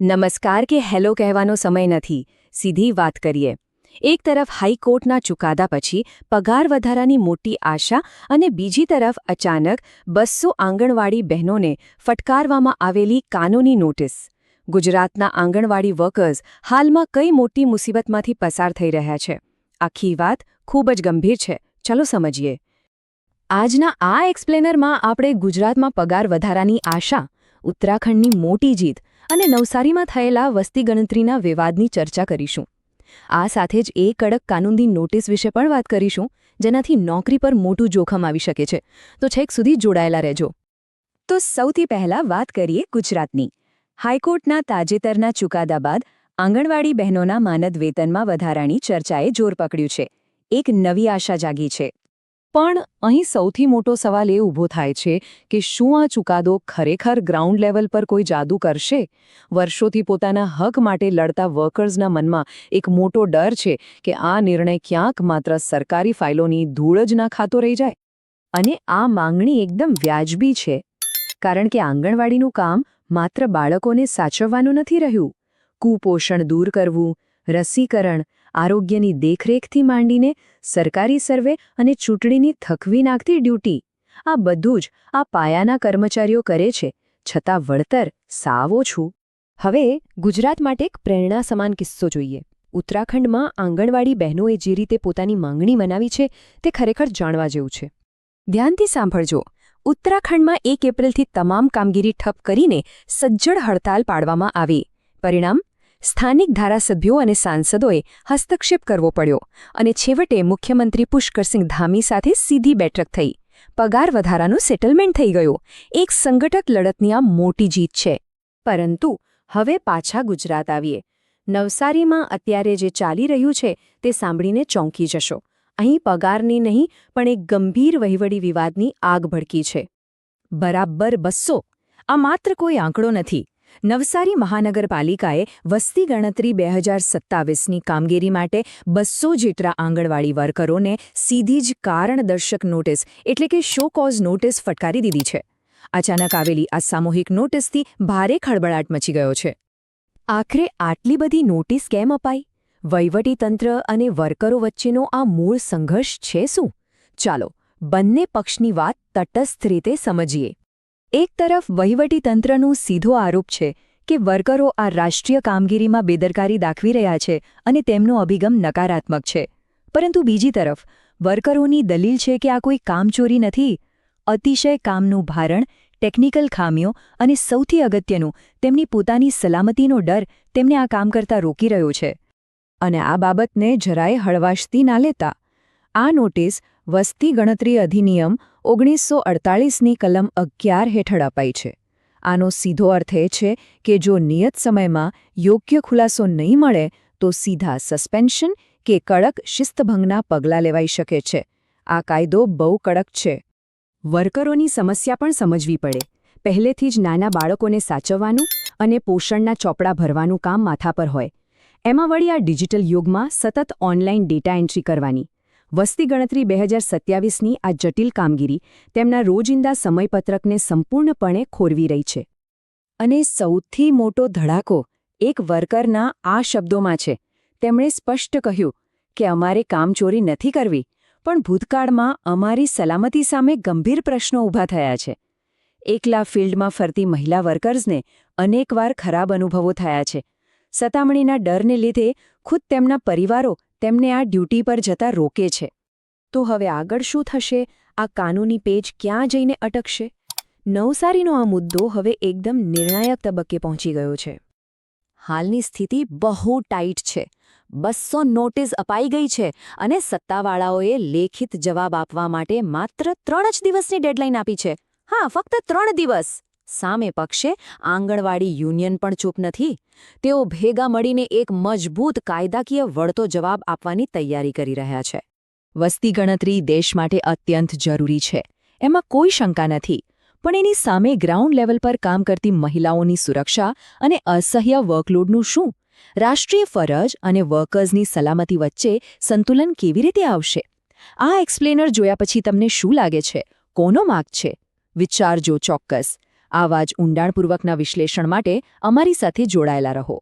નમસ્કાર કે હેલો કહેવાનો સમય નથી, સીધી વાત કરીએ. એક તરફ હાઈકોર્ટના ચુકાદા પછી પગાર વધારાની મોટી આશા અને બીજી તરફ અચાનક 200 આંગણવાડી બહેનોને ફટકારવામાં આવેલી કાનૂની નોટિસ. ગુજરાતના આંગણવાડી વર્કર્સ હાલમાં કઈ મોટી મુસીબતમાંથી પસાર થઈ રહ્યા છે? આખી વાત ખૂબ જ ગંભીર છે. ચલો સમજીએ. આજના આ એક્સપ્લેનરમાં આપણે ગુજરાતમાં પગાર વધારાની આશા, ઉત્તરાખંડની મોટી જીત અને નવસારીમાં થયેલા વસ્તી ગણતરીના વિવાદની ચર્ચા કરીશું. આ સાથે જ એ કડક કાનૂની નોટિસ વિશે પણ વાત કરીશું, જેનાથી નોકરી પર મોટું જોખમ આવી શકે છે. તો છેક સુધી જોડાયેલા રહેજો. તો સૌથી પહેલાં વાત કરીએ ગુજરાતની. હાઈકોર્ટના તાજેતરના ચુકાદા બાદ આંગણવાડી બહેનોના માનદ વેતનમાં વધારાની ચર્ચાએ જોર પકડ્યું છે. એક નવી આશા જાગી છે. પણ અહીં સૌથી મોટો સવાલ એ ઊભો થાય છે કે શું આ ચુકાદો ખરેખર ગ્રાઉન્ડ લેવલ પર કોઈ જાદુ કરશે? વર્ષોથી પોતાના હક માટે લડતા વર્કર્સના મનમાં એક મોટો ડર છે કે આ નિર્ણય ક્યાંક માત્ર સરકારી ફાઇલોની ધૂળ જ ના ખાતો રહી જાય. અને આ માંગણી એકદમ વ્યાજબી છે, કારણ કે આંગણવાડીનું કામ માત્ર બાળકોને સાચવવાનું નથી રહ્યું. કુપોષણ દૂર કરવું, રસીકરણ, આરોગ્યની દેખરેખથી માંડીને સરકારી સર્વે અને ચૂંટણીની થકવી નાખતી ડ્યુટી, આ બધું જ આ પાયાના કર્મચારીઓ કરે છે, છતાં વળતર સાવ ઓછું. હવે ગુજરાત માટે એક પ્રેરણા સમાન કિસ્સો જોઈએ. ઉત્તરાખંડમાં આંગણવાડી બહેનોએ જે રીતે પોતાની માંગણી મનાવી છે તે ખરેખર જાણવા જેવું છે. ધ્યાનથી સાંભળજો. ઉત્તરાખંડમાં 1 એપ્રિલથી તમામ કામગીરી ઠપ કરીને સજ્જડ હડતાલ પાડવામાં આવી. પરિણામ? સ્થાનિક ધારાસભ્યો અને સાંસદોએ હસ્તક્ષેપ કરવો પડ્યો અને છેવટે મુખ્યમંત્રી પુષ્કરસિંહ ધામી સાથે સીધી બેઠક થઈ. પગાર વધારાનું સેટલમેન્ટ થઈ ગયું. એક સંગઠક લડતની આ મોટી જીત છે. પરંતુ હવે પાછા ગુજરાત આવીએ. નવસારીમાં અત્યારે જે ચાલી રહ્યું છે તે સાંભળીને ચોંકી જશો. અહીં પગારની નહીં પણ એક ગંભીર વહીવટી વિવાદની આગ ભડકી છે. બરાબર 200. આ માત્ર કોઈ આંકડો નથી. નવસારી મહાનગરપાલિકાએ વસ્તી ગણતરી 2027ની કામગીરી માટે 200 જેટલા આંગણવાડી વર્કરોને સીધી જ કારણદર્શક નોટિસ એટલે કે શો કોઝ નોટિસ ફટકારી દીધી છે. અચાનક આવેલી આ સામૂહિક નોટિસથી ભારે ખળબળાટ મચી ગયો છે. આખરે આટલી બધી નોટિસ કેમ અપાઈ? વહીવટીતંત્ર અને વર્કરો વચ્ચેનો આ મૂળ સંઘર્ષ છે શું? ચાલો બંને પક્ષની વાત તટસ્થ રીતે સમજીએ. એક તરફ વહીવટીતંત્રનો સીધો આરોપ છે કે વર્કરો આ રાષ્ટ્રીય કામગીરીમાં બેદરકારી દાખવી રહ્યા છે અને તેમનો અભિગમ નકારાત્મક છે. પરંતુ બીજી તરફ વર્કરોની દલીલ છે કે આ કોઈ કામચોરી નથી. અતિશય કામનું ભારણ, ટેકનિકલ ખામીઓ અને સૌથી અગત્યનું તેમની પોતાની સલામતીનો ડર તેમને આ કામ કરતા રોકી રહ્યો છે. અને આ બાબતને જરાય હળવાશથી ના લેતા. આ નોટિસ વસ્તી ગણતરી અધિનિયમ 1948ની કલમ 11 હેઠળ અપાઈ છે. આનો સીધો અર્થ એ છે કે જો નિયત સમયમાં યોગ્ય ખુલાસો નહીં મળે તો સીધા સસ્પેન્શન કે કડક શિસ્તભંગના પગલાં લેવાઈ શકે છે. આ કાયદો બહુ કડક છે. વર્કરોની સમસ્યા પણ સમજવી પડે. પહેલેથી જ નાના બાળકોને સાચવવાનું અને પોષણના ચોપડા ભરવાનું કામ માથા પર હોય. એમાં વળી આ ડિજિટલ યુગમાં સતત ઓનલાઈન ડેટા એન્ટ્રી કરવાની. વસ્તી ગણતરી 2027ની આ જટિલ કામગીરી તેમના રોજિંદા સમયપત્રકને સંપૂર્ણપણે ખોરવી રહી છે. અને સૌથી મોટો ધડાકો એક વર્કરના આ શબ્દોમાં છે. તેમણે સ્પષ્ટ કહ્યું કે અમારે કામચોરી નથી કરવી, પણ ભૂતકાળમાં અમારી સલામતી સામે ગંભીર પ્રશ્નો ઊભા થયા છે. એકલા ફિલ્ડમાં ફરતી મહિલા વર્કર્સને અનેકવાર ખરાબ અનુભવો થયા છે. સતામણીના ડરને લીધે ખુદ તેમના પરિવારો તેમને આ ડ્યુટી પર જતા રોકે છે. તો હવે આગળ શું થશે? આ કાનૂની પેચ ક્યાં જઈને અટકશે? નવસારીનો આ મુદ્દો હવે એકદમ નિર્ણાયક તબક્કે પહોંચી ગયો છે. હાલની સ્થિતિ બહુ ટાઈટ છે. 200 નોટિસ અપાઈ ગઈ છે અને સત્તાવાળાઓએ લેખિત જવાબ આપવા માટે માત્ર 3 જ દિવસની ડેડલાઇન આપી છે. હા, ફક્ત 3 દિવસ. સામે પક્ષે આંગણવાડી યુનિયન પણ ચૂપ નથી. તેઓ ભેગા મળીને એક મજબૂત કાયદાકીય વળતો જવાબ આપવાની તૈયારી કરી રહ્યા છે. વસ્તી ગણતરી દેશ માટે અત્યંત જરૂરી છે, એમાં કોઈ શંકા નથી. પણ એની સામે ગ્રાઉન્ડ લેવલ પર કામ કરતી મહિલાઓની સુરક્ષા અને અસહ્ય વર્કલોડનું શું? રાષ્ટ્રીય ફરજ અને વર્કર્સની સલામતી વચ્ચે સંતુલન કેવી રીતે આવશે? આ એક્સપ્લેનર જોયા પછી તમને શું લાગે છે? કોનો માર્ગ છે? વિચારજો ચોક્કસ. આવા જ ઊંડાણપૂર્વકના વિશ્લેષણ માટે અમારી સાથે જોડાયેલા રહો.